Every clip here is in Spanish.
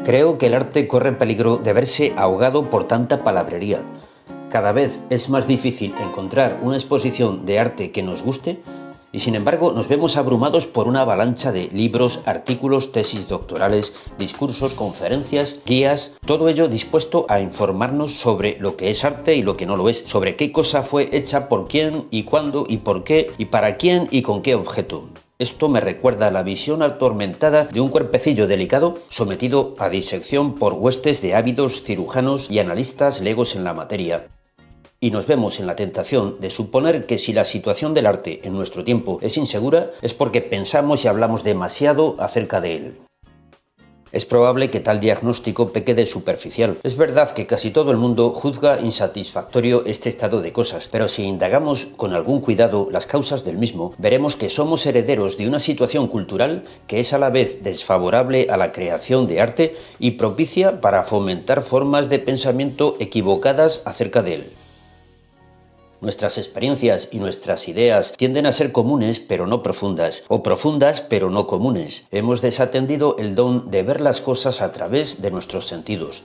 Creo que el arte corre peligro de verse ahogado por tanta palabrería. Cada vez es más difícil encontrar una exposición de arte que nos guste y sin embargo nos vemos abrumados por una avalancha de libros, artículos, tesis doctorales, discursos, conferencias, guías, todo ello dispuesto a informarnos sobre lo que es arte y lo que no lo es, sobre qué cosa fue hecha por quién y cuándo y por qué y para quién y con qué objeto. Esto me recuerda a la visión atormentada de un cuerpecillo delicado sometido a disección por huestes de ávidos cirujanos y analistas legos en la materia. Y nos vemos en la tentación de suponer que si la situación del arte en nuestro tiempo es insegura, es porque pensamos y hablamos demasiado acerca de él. Es probable que tal diagnóstico peque de superficial. Es verdad que casi todo el mundo juzga insatisfactorio este estado de cosas, pero si indagamos con algún cuidado las causas del mismo, veremos que somos herederos de una situación cultural que es a la vez desfavorable a la creación de arte y propicia para fomentar formas de pensamiento equivocadas acerca de él. Nuestras experiencias y nuestras ideas tienden a ser comunes pero no profundas, o profundas pero no comunes. Hemos desatendido el don de ver las cosas a través de nuestros sentidos.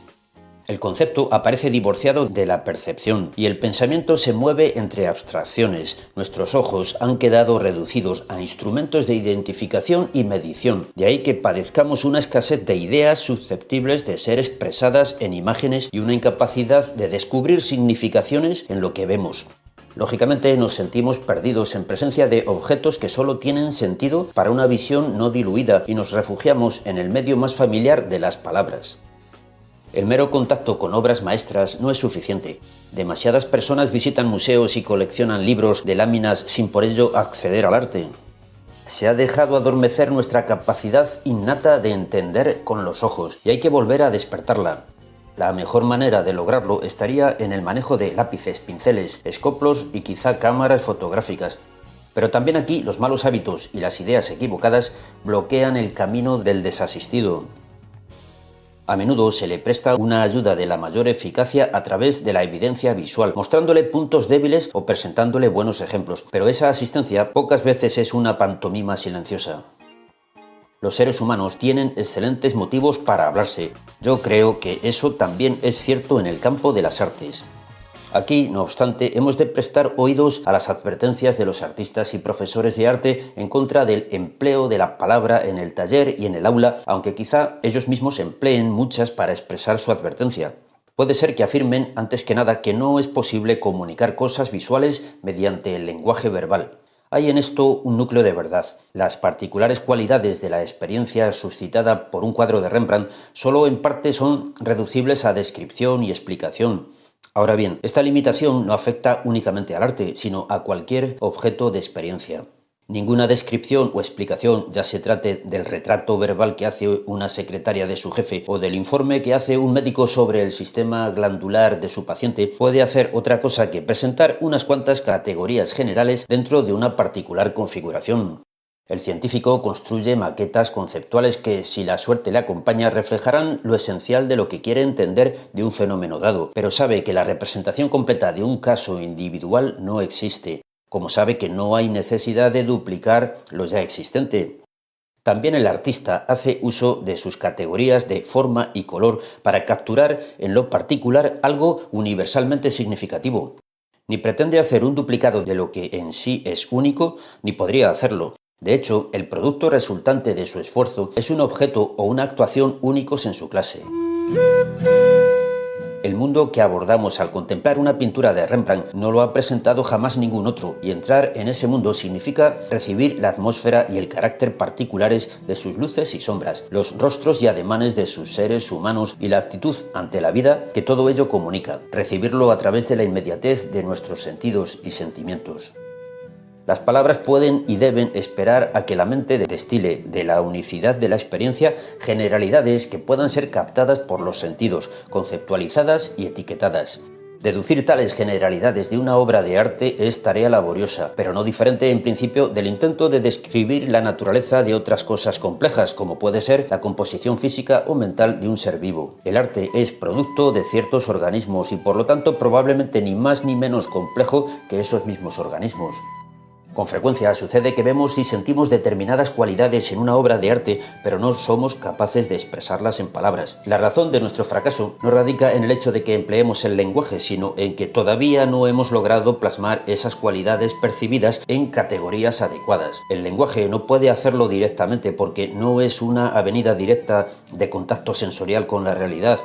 El concepto aparece divorciado de la percepción y el pensamiento se mueve entre abstracciones. Nuestros ojos han quedado reducidos a instrumentos de identificación y medición. De ahí que padezcamos una escasez de ideas susceptibles de ser expresadas en imágenes y una incapacidad de descubrir significaciones en lo que vemos. Lógicamente nos sentimos perdidos en presencia de objetos que solo tienen sentido para una visión no diluida y nos refugiamos en el medio más familiar de las palabras. El mero contacto con obras maestras no es suficiente. Demasiadas personas visitan museos y coleccionan libros de láminas sin por ello acceder al arte. Se ha dejado adormecer nuestra capacidad innata de entender con los ojos y hay que volver a despertarla. La mejor manera de lograrlo estaría en el manejo de lápices, pinceles, escoplos y quizá cámaras fotográficas. Pero también aquí los malos hábitos y las ideas equivocadas bloquean el camino del desasistido. A menudo se le presta una ayuda de la mayor eficacia a través de la evidencia visual, mostrándole puntos débiles o presentándole buenos ejemplos, pero esa asistencia pocas veces es una pantomima silenciosa. Los seres humanos tienen excelentes motivos para hablarse. Yo creo que eso también es cierto en el campo de las artes. Aquí, no obstante, hemos de prestar oídos a las advertencias de los artistas y profesores de arte en contra del empleo de la palabra en el taller y en el aula, aunque quizá ellos mismos empleen muchas para expresar su advertencia. Puede ser que afirmen, antes que nada, que no es posible comunicar cosas visuales mediante el lenguaje verbal. Hay en esto un núcleo de verdad. Las particulares cualidades de la experiencia suscitada por un cuadro de Rembrandt solo en parte son reducibles a descripción y explicación. Ahora bien, esta limitación no afecta únicamente al arte, sino a cualquier objeto de experiencia. Ninguna descripción o explicación, ya se trate del retrato verbal que hace una secretaria de su jefe o del informe que hace un médico sobre el sistema glandular de su paciente, puede hacer otra cosa que presentar unas cuantas categorías generales dentro de una particular configuración. El científico construye maquetas conceptuales que, si la suerte le acompaña, reflejarán lo esencial de lo que quiere entender de un fenómeno dado, pero sabe que la representación completa de un caso individual no existe, como sabe que no hay necesidad de duplicar lo ya existente. También el artista hace uso de sus categorías de forma y color para capturar en lo particular algo universalmente significativo. Ni pretende hacer un duplicado de lo que en sí es único, ni podría hacerlo. De hecho, el producto resultante de su esfuerzo es un objeto o una actuación únicos en su clase. El mundo que abordamos al contemplar una pintura de Rembrandt no lo ha presentado jamás ningún otro, y entrar en ese mundo significa recibir la atmósfera y el carácter particulares de sus luces y sombras, los rostros y ademanes de sus seres humanos y la actitud ante la vida que todo ello comunica, recibirlo a través de la inmediatez de nuestros sentidos y sentimientos. Las palabras pueden y deben esperar a que la mente destile de la unicidad de la experiencia generalidades que puedan ser captadas por los sentidos, conceptualizadas y etiquetadas. Deducir tales generalidades de una obra de arte es tarea laboriosa, pero no diferente en principio del intento de describir la naturaleza de otras cosas complejas, como puede ser la composición física o mental de un ser vivo. El arte es producto de ciertos organismos y por lo tanto probablemente ni más ni menos complejo que esos mismos organismos. Con frecuencia sucede que vemos y sentimos determinadas cualidades en una obra de arte, pero no somos capaces de expresarlas en palabras. La razón de nuestro fracaso no radica en el hecho de que empleemos el lenguaje, sino en que todavía no hemos logrado plasmar esas cualidades percibidas en categorías adecuadas. El lenguaje no puede hacerlo directamente porque no es una avenida directa de contacto sensorial con la realidad.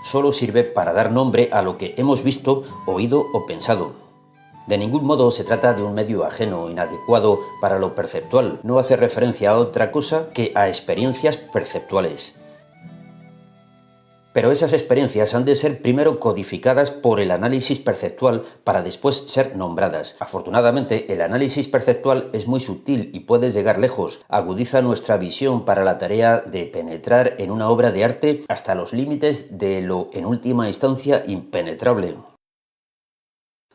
Solo sirve para dar nombre a lo que hemos visto, oído o pensado. De ningún modo se trata de un medio ajeno, inadecuado para lo perceptual. No hace referencia a otra cosa que a experiencias perceptuales. Pero esas experiencias han de ser primero codificadas por el análisis perceptual para después ser nombradas. Afortunadamente, el análisis perceptual es muy sutil y puede llegar lejos. Agudiza nuestra visión para la tarea de penetrar en una obra de arte hasta los límites de lo, en última instancia, impenetrable.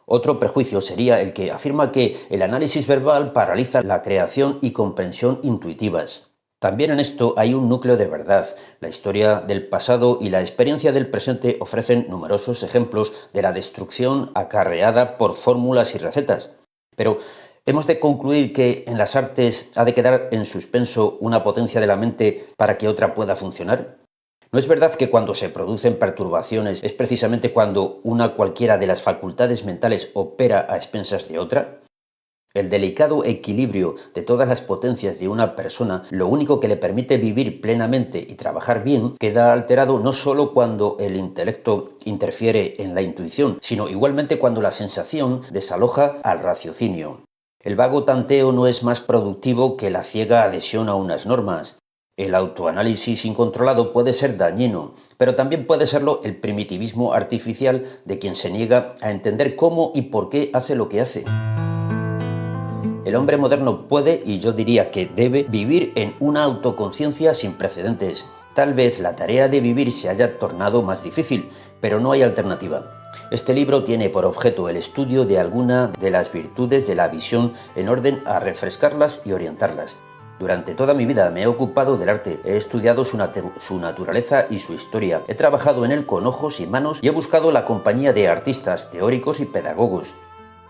Otro prejuicio sería el que afirma que el análisis verbal paraliza la creación y comprensión intuitivas. También en esto hay un núcleo de verdad. La historia del pasado y la experiencia del presente ofrecen numerosos ejemplos de la destrucción acarreada por fórmulas y recetas. Pero ¿hemos de concluir que en las artes ha de quedar en suspenso una potencia de la mente para que otra pueda funcionar? ¿No es verdad que cuando se producen perturbaciones es precisamente cuando una cualquiera de las facultades mentales opera a expensas de otra? El delicado equilibrio de todas las potencias de una persona, lo único que le permite vivir plenamente y trabajar bien, queda alterado no solo cuando el intelecto interfiere en la intuición, sino igualmente cuando la sensación desaloja al raciocinio. El vago tanteo no es más productivo que la ciega adhesión a unas normas. El autoanálisis incontrolado puede ser dañino, pero también puede serlo el primitivismo artificial de quien se niega a entender cómo y por qué hace lo que hace. El hombre moderno puede, y yo diría que debe, vivir en una autoconciencia sin precedentes. Tal vez la tarea de vivir se haya tornado más difícil, pero no hay alternativa. Este libro tiene por objeto el estudio de alguna de las virtudes de la visión en orden a refrescarlas y orientarlas. Durante toda mi vida me he ocupado del arte, he estudiado su naturaleza y su historia, he trabajado en él con ojos y manos y he buscado la compañía de artistas, teóricos y pedagogos.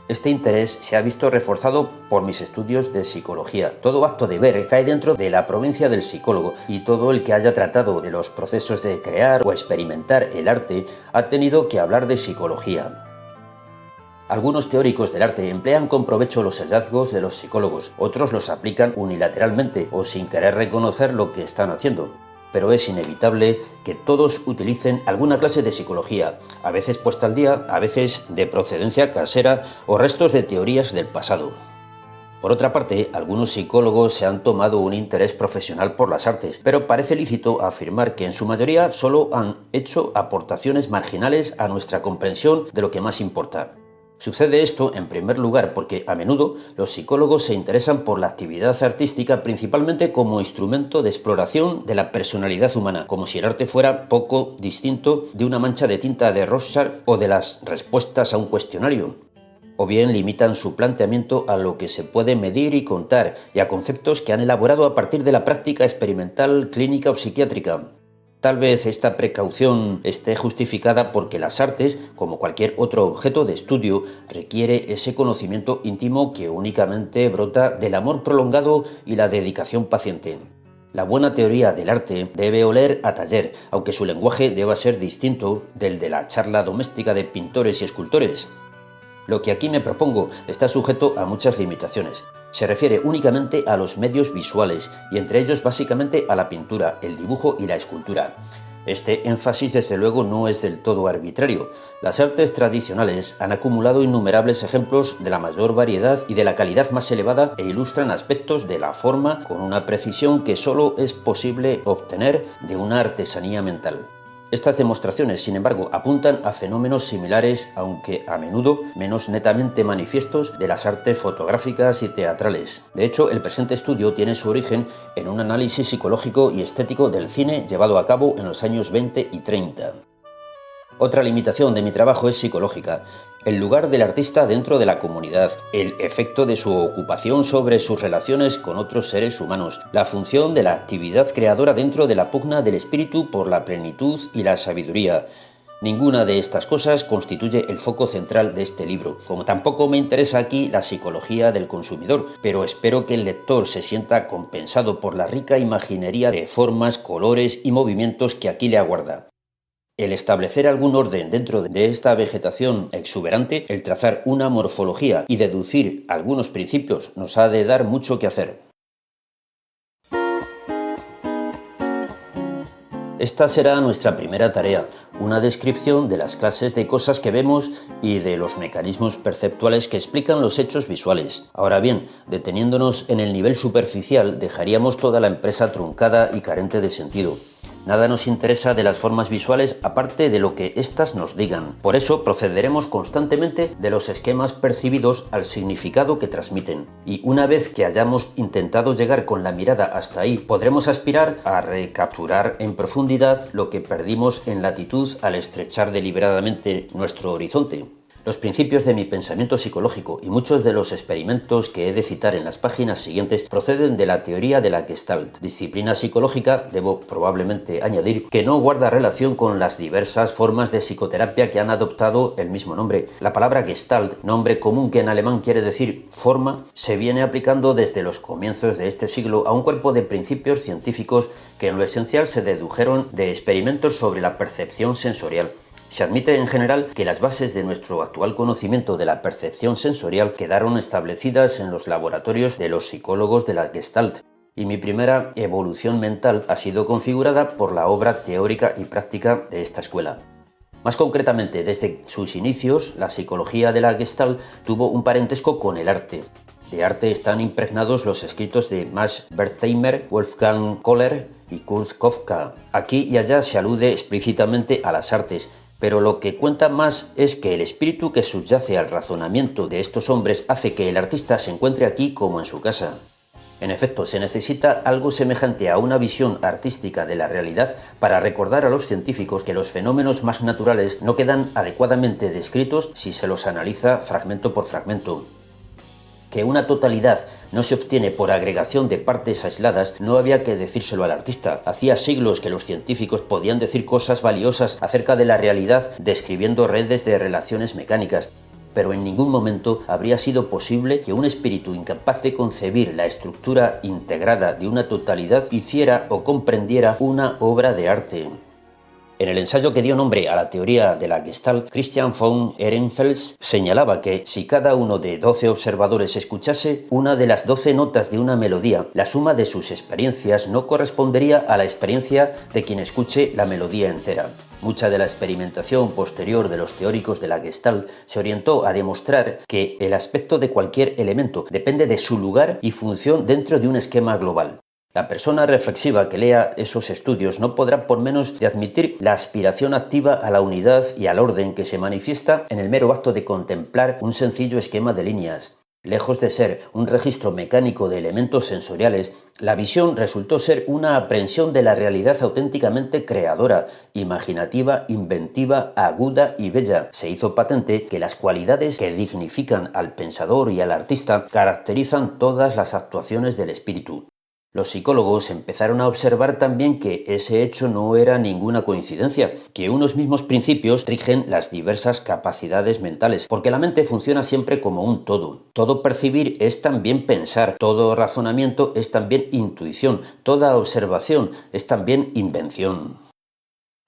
Este interés se ha visto reforzado por mis estudios de psicología. Todo acto de ver cae dentro de la provincia del psicólogo y todo el que haya tratado de los procesos de crear o experimentar el arte ha tenido que hablar de psicología. Algunos teóricos del arte emplean con provecho los hallazgos de los psicólogos, otros los aplican unilateralmente o sin querer reconocer lo que están haciendo. Pero es inevitable que todos utilicen alguna clase de psicología, a veces puesta al día, a veces de procedencia casera o restos de teorías del pasado. Por otra parte, algunos psicólogos se han tomado un interés profesional por las artes, pero parece lícito afirmar que en su mayoría solo han hecho aportaciones marginales a nuestra comprensión de lo que más importa. Sucede esto, en primer lugar, porque a menudo los psicólogos se interesan por la actividad artística principalmente como instrumento de exploración de la personalidad humana, como si el arte fuera poco distinto de una mancha de tinta de Rorschach o de las respuestas a un cuestionario. O bien limitan su planteamiento a lo que se puede medir y contar y a conceptos que han elaborado a partir de la práctica experimental, clínica o psiquiátrica. Tal vez esta precaución esté justificada porque las artes, como cualquier otro objeto de estudio, requiere ese conocimiento íntimo que únicamente brota del amor prolongado y la dedicación paciente. La buena teoría del arte debe oler a taller, aunque su lenguaje deba ser distinto del de la charla doméstica de pintores y escultores. Lo que aquí me propongo está sujeto a muchas limitaciones. Se refiere únicamente a los medios visuales y entre ellos básicamente a la pintura, el dibujo y la escultura. Este énfasis desde luego no es del todo arbitrario. Las artes tradicionales han acumulado innumerables ejemplos de la mayor variedad y de la calidad más elevada e ilustran aspectos de la forma con una precisión que solo es posible obtener de una artesanía mental. Estas demostraciones, sin embargo, apuntan a fenómenos similares, aunque a menudo menos netamente manifiestos, de las artes fotográficas y teatrales. De hecho, el presente estudio tiene su origen en un análisis psicológico y estético del cine llevado a cabo en los años 20 y 30. Otra limitación de mi trabajo es psicológica. El lugar del artista dentro de la comunidad, el efecto de su ocupación sobre sus relaciones con otros seres humanos, la función de la actividad creadora dentro de la pugna del espíritu por la plenitud y la sabiduría. Ninguna de estas cosas constituye el foco central de este libro, como tampoco me interesa aquí la psicología del consumidor, pero espero que el lector se sienta compensado por la rica imaginería de formas, colores y movimientos que aquí le aguarda. El establecer algún orden dentro de esta vegetación exuberante, el trazar una morfología y deducir algunos principios nos ha de dar mucho que hacer. Esta será nuestra primera tarea, una descripción de las clases de cosas que vemos y de los mecanismos perceptuales que explican los hechos visuales. Ahora bien, deteniéndonos en el nivel superficial, dejaríamos toda la empresa truncada y carente de sentido. Nada nos interesa de las formas visuales aparte de lo que éstas nos digan. Por eso procederemos constantemente de los esquemas percibidos al significado que transmiten. Y una vez que hayamos intentado llegar con la mirada hasta ahí, podremos aspirar a recapturar en profundidad lo que perdimos en latitud al estrechar deliberadamente nuestro horizonte. Los principios de mi pensamiento psicológico y muchos de los experimentos que he de citar en las páginas siguientes proceden de la teoría de la Gestalt, disciplina psicológica, debo probablemente añadir, que no guarda relación con las diversas formas de psicoterapia que han adoptado el mismo nombre. La palabra Gestalt, nombre común que en alemán quiere decir forma, se viene aplicando desde los comienzos de este siglo a un cuerpo de principios científicos que en lo esencial se dedujeron de experimentos sobre la percepción sensorial. Se admite en general que las bases de nuestro actual conocimiento de la percepción sensorial quedaron establecidas en los laboratorios de los psicólogos de la Gestalt, y mi primera evolución mental ha sido configurada por la obra teórica y práctica de esta escuela. Más concretamente, desde sus inicios, la psicología de la Gestalt tuvo un parentesco con el arte. De arte están impregnados los escritos de Max Wertheimer, Wolfgang Kohler y Kurt Kofka. Aquí y allá se alude explícitamente a las artes, pero lo que cuenta más es que el espíritu que subyace al razonamiento de estos hombres hace que el artista se encuentre aquí como en su casa. En efecto, se necesita algo semejante a una visión artística de la realidad para recordar a los científicos que los fenómenos más naturales no quedan adecuadamente descritos si se los analiza fragmento por fragmento. Que una totalidad no se obtiene por agregación de partes aisladas no había que decírselo al artista. Hacía siglos que los científicos podían decir cosas valiosas acerca de la realidad describiendo redes de relaciones mecánicas, pero en ningún momento habría sido posible que un espíritu incapaz de concebir la estructura integrada de una totalidad hiciera o comprendiera una obra de arte. En el ensayo que dio nombre a la teoría de la Gestalt, Christian von Ehrenfels señalaba que si cada uno de 12 observadores escuchase una de las 12 notas de una melodía, la suma de sus experiencias no correspondería a la experiencia de quien escuche la melodía entera. Mucha de la experimentación posterior de los teóricos de la Gestalt se orientó a demostrar que el aspecto de cualquier elemento depende de su lugar y función dentro de un esquema global. La persona reflexiva que lea esos estudios no podrá por menos de admitir la aspiración activa a la unidad y al orden que se manifiesta en el mero acto de contemplar un sencillo esquema de líneas. Lejos de ser un registro mecánico de elementos sensoriales, la visión resultó ser una aprehensión de la realidad auténticamente creadora, imaginativa, inventiva, aguda y bella. Se hizo patente que las cualidades que dignifican al pensador y al artista caracterizan todas las actuaciones del espíritu. Los psicólogos empezaron a observar también que ese hecho no era ninguna coincidencia, que unos mismos principios rigen las diversas capacidades mentales, porque la mente funciona siempre como un todo. Todo percibir es también pensar, todo razonamiento es también intuición, toda observación es también invención.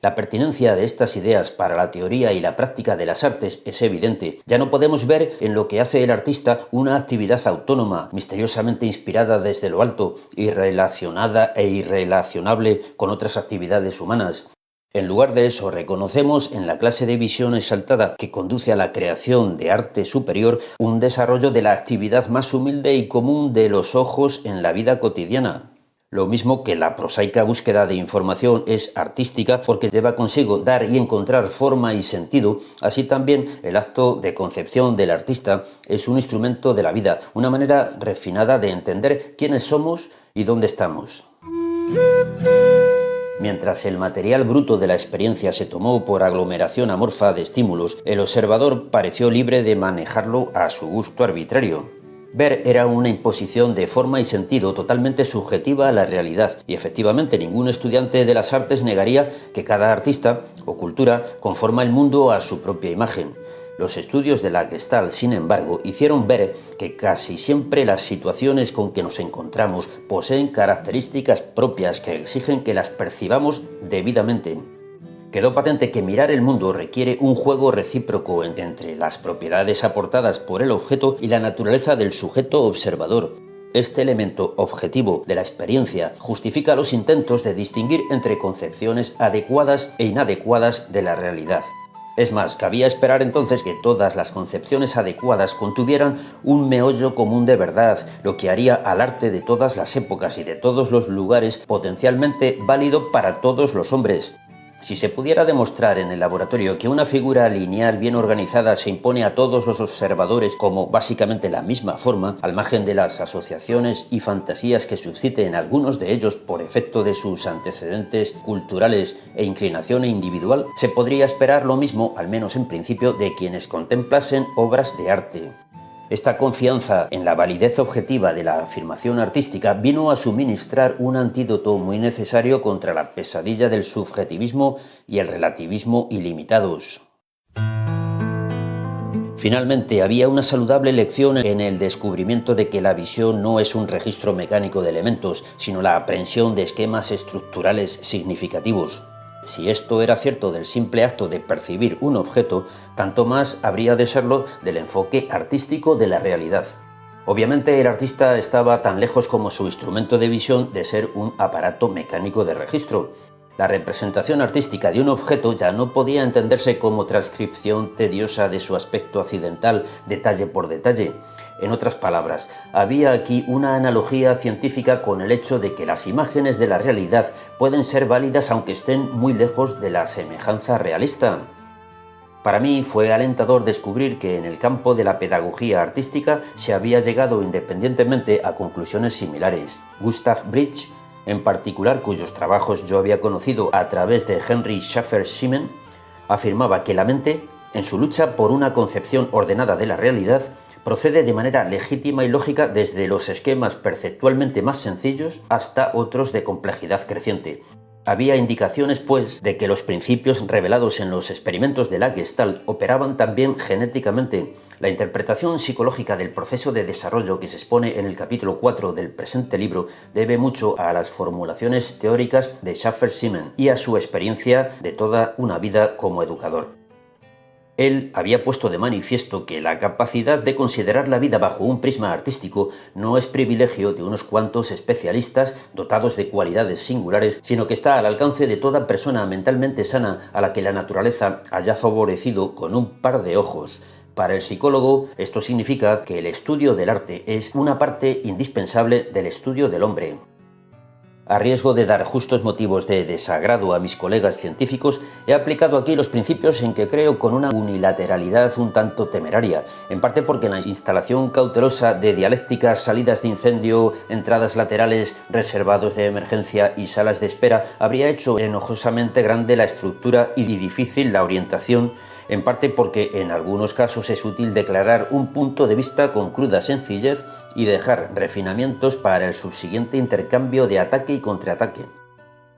La pertinencia de estas ideas para la teoría y la práctica de las artes es evidente. Ya no podemos ver en lo que hace el artista una actividad autónoma, misteriosamente inspirada desde lo alto, irrelacionada e irrelacionable con otras actividades humanas. En lugar de eso, reconocemos en la clase de visión exaltada que conduce a la creación de arte superior un desarrollo de la actividad más humilde y común de los ojos en la vida cotidiana. Lo mismo que la prosaica búsqueda de información es artística porque lleva consigo dar y encontrar forma y sentido, así también el acto de concepción del artista es un instrumento de la vida, una manera refinada de entender quiénes somos y dónde estamos. Mientras el material bruto de la experiencia se tomó por aglomeración amorfa de estímulos, el observador pareció libre de manejarlo a su gusto arbitrario. Ver era una imposición de forma y sentido totalmente subjetiva a la realidad, y efectivamente ningún estudiante de las artes negaría que cada artista o cultura conforma el mundo a su propia imagen. Los estudios de la Gestalt, sin embargo, hicieron ver que casi siempre las situaciones con que nos encontramos poseen características propias que exigen que las percibamos debidamente. Quedó patente que mirar el mundo requiere un juego recíproco entre las propiedades aportadas por el objeto y la naturaleza del sujeto observador. Este elemento objetivo de la experiencia justifica los intentos de distinguir entre concepciones adecuadas e inadecuadas de la realidad. Es más, cabía esperar entonces que todas las concepciones adecuadas contuvieran un meollo común de verdad, lo que haría al arte de todas las épocas y de todos los lugares potencialmente válido para todos los hombres. Si se pudiera demostrar en el laboratorio que una figura lineal bien organizada se impone a todos los observadores como básicamente la misma forma, al margen de las asociaciones y fantasías que suscite en algunos de ellos por efecto de sus antecedentes culturales e inclinación individual, se podría esperar lo mismo, al menos en principio, de quienes contemplasen obras de arte. Esta confianza en la validez objetiva de la afirmación artística vino a suministrar un antídoto muy necesario contra la pesadilla del subjetivismo y el relativismo ilimitados. Finalmente, había una saludable lección en el descubrimiento de que la visión no es un registro mecánico de elementos, sino la aprehensión de esquemas estructurales significativos. Si esto era cierto del simple acto de percibir un objeto, tanto más habría de serlo del enfoque artístico de la realidad. Obviamente el artista estaba tan lejos como su instrumento de visión de ser un aparato mecánico de registro. La representación artística de un objeto ya no podía entenderse como transcripción tediosa de su aspecto accidental, detalle por detalle. En otras palabras, había aquí una analogía científica con el hecho de que las imágenes de la realidad pueden ser válidas aunque estén muy lejos de la semejanza realista. Para mí fue alentador descubrir que en el campo de la pedagogía artística se había llegado independientemente a conclusiones similares. Gustav Bridge, en particular, cuyos trabajos yo había conocido a través de Henry Schaffer Simen, afirmaba que la mente, en su lucha por una concepción ordenada de la realidad, procede de manera legítima y lógica desde los esquemas perceptualmente más sencillos hasta otros de complejidad creciente. Había indicaciones, pues, de que los principios revelados en los experimentos de la Gestalt operaban también genéticamente. La interpretación psicológica del proceso de desarrollo que se expone en el capítulo 4 del presente libro debe mucho a las formulaciones teóricas de Schaffer-Simen y a su experiencia de toda una vida como educador. Él había puesto de manifiesto que la capacidad de considerar la vida bajo un prisma artístico no es privilegio de unos cuantos especialistas dotados de cualidades singulares, sino que está al alcance de toda persona mentalmente sana a la que la naturaleza haya favorecido con un par de ojos. Para el psicólogo, esto significa que el estudio del arte es una parte indispensable del estudio del hombre. A riesgo de dar justos motivos de desagrado a mis colegas científicos, he aplicado aquí los principios en que creo con una unilateralidad un tanto temeraria, en parte porque la instalación cautelosa de dialécticas, salidas de incendio, entradas laterales, reservados de emergencia y salas de espera habría hecho enojosamente grande la estructura y difícil la orientación, en parte porque en algunos casos es útil declarar un punto de vista con cruda sencillez y dejar refinamientos para el subsiguiente intercambio de ataque y contraataque.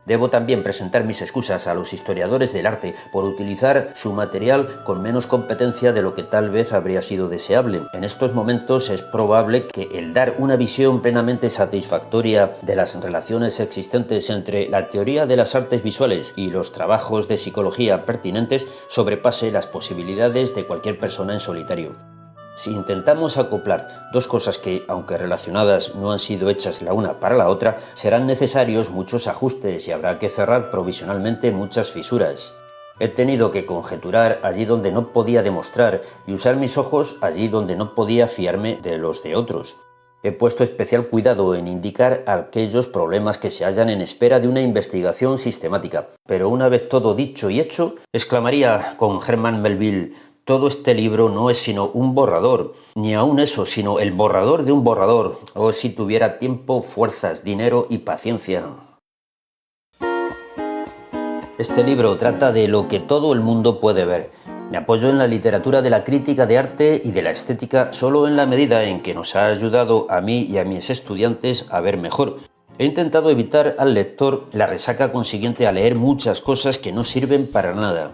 Debo también presentar mis excusas a los historiadores del arte por utilizar su material con menos competencia de lo que tal vez habría sido deseable. En estos momentos es probable que el dar una visión plenamente satisfactoria de las relaciones existentes entre la teoría de las artes visuales y los trabajos de psicología pertinentes sobrepase las posibilidades de cualquier persona en solitario. Si intentamos acoplar dos cosas que, aunque relacionadas, no han sido hechas la una para la otra, serán necesarios muchos ajustes y habrá que cerrar provisionalmente muchas fisuras. He tenido que conjeturar allí donde no podía demostrar y usar mis ojos allí donde no podía fiarme de los de otros. He puesto especial cuidado en indicar aquellos problemas que se hallan en espera de una investigación sistemática. Pero una vez todo dicho y hecho, exclamaría con Herman Melville: todo este libro no es sino un borrador, ni aun eso, sino el borrador de un borrador. Oh, si tuviera tiempo, fuerzas, dinero y paciencia. Este libro trata de lo que todo el mundo puede ver, Me apoyo en la literatura de la crítica de arte y de la estética solo en la medida en que nos ha ayudado a mí y a mis estudiantes a ver mejor. He intentado evitar al lector la resaca consiguiente a leer muchas cosas que no sirven para nada.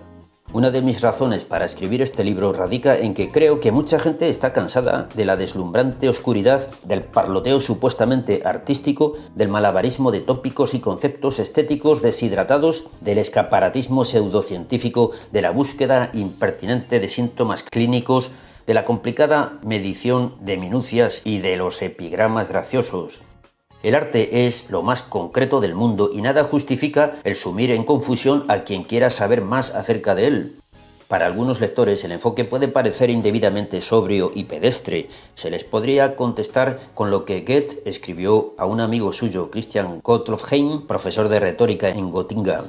Una de mis razones para escribir este libro radica en que creo que mucha gente está cansada de la deslumbrante oscuridad, del parloteo supuestamente artístico, del malabarismo de tópicos y conceptos estéticos deshidratados, del escaparatismo pseudocientífico, de la búsqueda impertinente de síntomas clínicos, de la complicada medición de minucias y de los epigramas graciosos. El arte es lo más concreto del mundo y nada justifica el sumir en confusión a quien quiera saber más acerca de él. Para algunos lectores el enfoque puede parecer indebidamente sobrio y pedestre. Se les podría contestar con lo que Goethe escribió a un amigo suyo, Christian Gottlob Heym, profesor de retórica en Gotinga.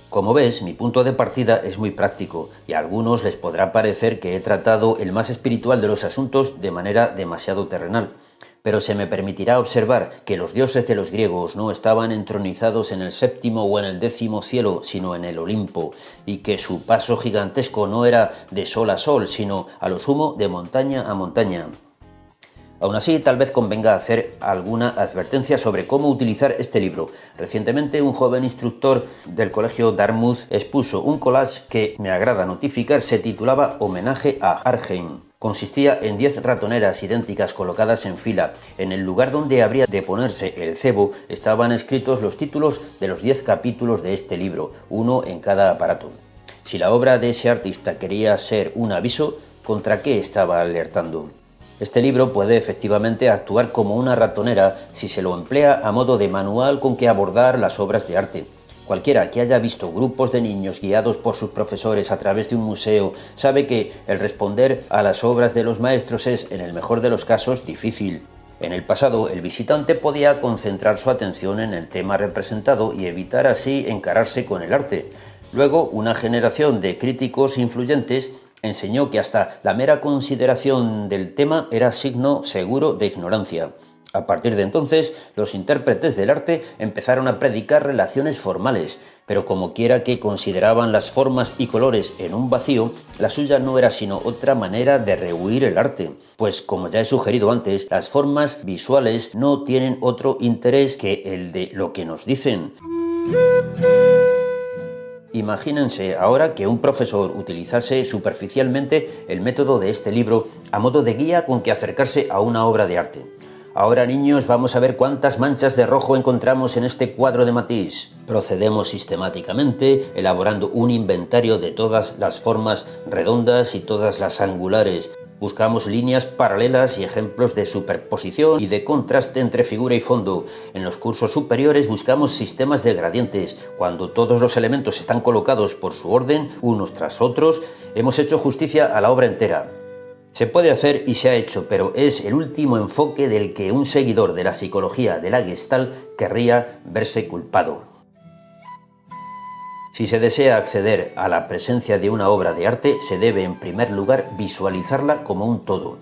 Como ves, mi punto de partida es muy práctico y a algunos les podrá parecer que he tratado el más espiritual de los asuntos de manera demasiado terrenal. Pero se me permitirá observar que los dioses de los griegos no estaban entronizados en el séptimo o en el 10º cielo, sino en el Olimpo, y que su paso gigantesco no era de sol a sol, sino a lo sumo de montaña a montaña. Aún así, tal vez convenga hacer alguna advertencia sobre cómo utilizar este libro. Recientemente, un joven instructor del colegio Dartmouth expuso un collage que, me agrada notificar, se titulaba Homenaje a Arnhem. Consistía en 10 ratoneras idénticas colocadas en fila. En el lugar donde habría de ponerse el cebo estaban escritos los títulos de los 10 capítulos de este libro, uno en cada aparato. Si la obra de ese artista quería ser un aviso, ¿contra qué estaba alertando? Este libro puede efectivamente actuar como una ratonera si se lo emplea a modo de manual con que abordar las obras de arte. Cualquiera que haya visto grupos de niños guiados por sus profesores a través de un museo sabe que el responder a las obras de los maestros es, en el mejor de los casos, difícil. En el pasado, el visitante podía concentrar su atención en el tema representado y evitar así encararse con el arte. Luego, una generación de críticos influyentes enseñó que hasta la mera consideración del tema era signo seguro de ignorancia. A partir de entonces, los intérpretes del arte empezaron a predicar relaciones formales, pero como quiera que consideraban las formas y colores en un vacío, la suya no era sino otra manera de rehuir el arte, pues como ya he sugerido antes, las formas visuales no tienen otro interés que el de lo que nos dicen. Imagínense ahora que un profesor utilizase superficialmente el método de este libro a modo de guía con que acercarse a una obra de arte. Ahora, niños, vamos a ver cuántas manchas de rojo encontramos en este cuadro de Matisse. Procedemos sistemáticamente, elaborando un inventario de todas las formas redondas y todas las angulares. Buscamos líneas paralelas y ejemplos de superposición y de contraste entre figura y fondo. En los cursos superiores buscamos sistemas de gradientes. Cuando todos los elementos están colocados por su orden, unos tras otros, hemos hecho justicia a la obra entera. Se puede hacer y se ha hecho, pero es el último enfoque del que un seguidor de la psicología de la Gestalt querría verse culpado. Si se desea acceder a la presencia de una obra de arte, se debe en primer lugar visualizarla como un todo.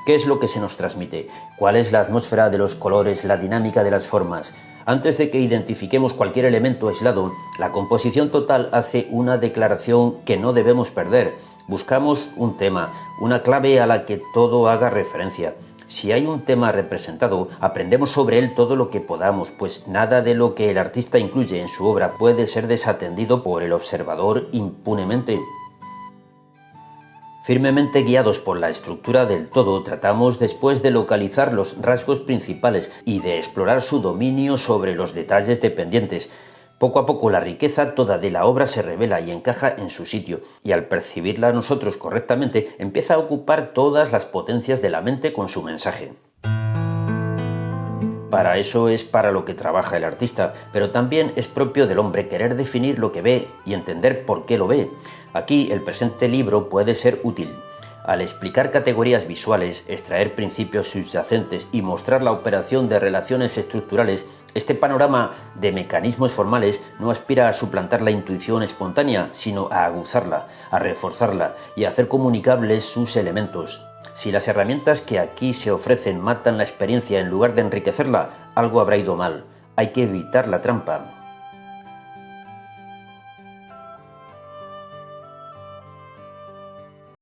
¿Qué es lo que se nos transmite? ¿Cuál es la atmósfera de los colores, la dinámica de las formas? Antes de que identifiquemos cualquier elemento aislado, la composición total hace una declaración que no debemos perder. Buscamos un tema, una clave a la que todo haga referencia. Si hay un tema representado, aprendemos sobre él todo lo que podamos, pues nada de lo que el artista incluye en su obra puede ser desatendido por el observador impunemente. Firmemente guiados por la estructura del todo, tratamos después de localizar los rasgos principales y de explorar su dominio sobre los detalles dependientes. Poco a poco la riqueza toda de la obra se revela y encaja en su sitio, y al percibirla nosotros correctamente, empieza a ocupar todas las potencias de la mente con su mensaje. Para eso es para lo que trabaja el artista, pero también es propio del hombre querer definir lo que ve y entender por qué lo ve. Aquí el presente libro puede ser útil. Al explicar categorías visuales, extraer principios subyacentes y mostrar la operación de relaciones estructurales, este panorama de mecanismos formales no aspira a suplantar la intuición espontánea, sino a aguzarla, a reforzarla y a hacer comunicables sus elementos. Si las herramientas que aquí se ofrecen matan la experiencia en lugar de enriquecerla, algo habrá ido mal. Hay que evitar la trampa.